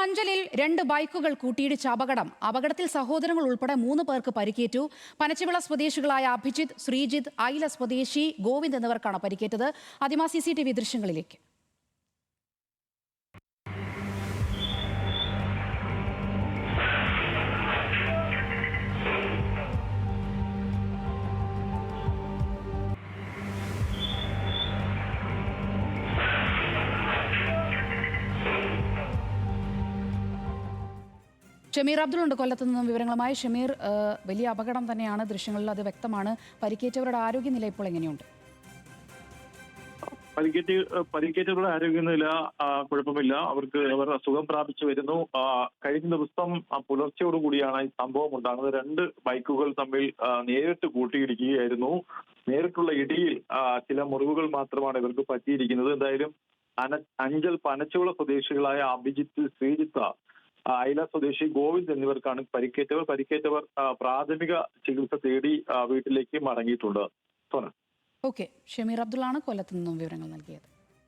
അഞ്ചലിൽ 2 ബൈക്കുകൾ കൂട്ടിയിടിച്ച അപകടത്തിൽ സഹോദരങ്ങൾ ഉൾപ്പെടെ 3 പേർക്ക് പരിക്കേറ്റു. പനച്ചിവിള സ്വദേശികളായ അഭിജിത്ത്, ശ്രീജിത്ത്, ഐല സ്വദേശി ഗോവിന്ദ് എന്നിവർക്കാണ് പരിക്കേറ്റത്. ആദ്യം CCTV ദൃശ്യങ്ങളിലേക്ക്. ഷമീർ അബ്ദുൾ ഉണ്ട് കൊല്ലത്ത് നിന്നും വിവരങ്ങളുമായി. ഷമീർ, വലിയ അപകടം തന്നെയാണ്, ദൃശ്യങ്ങളിൽ അത് വ്യക്തമാണ്. പരിക്കേറ്റവരുടെ ആരോഗ്യനില ഇപ്പോൾ എങ്ങനെയുണ്ട്? പരിക്കേറ്റവരുടെ ആരോഗ്യനില കുഴപ്പമില്ല. അവർ സുഖം പ്രാപിച്ചു വരുന്നു. കഴിഞ്ഞ ദിവസം പുലർച്ചയോടുകൂടിയാണ് ഈ സംഭവം ഉണ്ടാകുന്നത്. 2 ബൈക്കുകൾ തമ്മിൽ നേരിട്ട് കൂട്ടിയിടിക്കുകയായിരുന്നു. നേരിട്ടുള്ള ഇടിയിൽ ചില മുറിവുകൾ മാത്രമാണ് ഇവർക്ക് പറ്റിയിരിക്കുന്നത്. എന്തായാലും അഞ്ചൽ പനച്ചുവിള സ്വദേശികളായ അഭിജിത്ത്, ശ്രീജിത്ത്, ഐല സ്വദേശി ഗോവിന്ദ് എന്നിവർക്കാണ് പരിക്കേറ്റവർ പ്രാഥമിക ചികിത്സ തേടി വീട്ടിലേക്ക് മടങ്ങിയിട്ടുണ്ട്. ഓക്കെ, ഷമീർ അബ്ദുള്ളാണ് കൊല്ലത്ത് നിന്നും വിവരങ്ങൾ നൽകിയത്.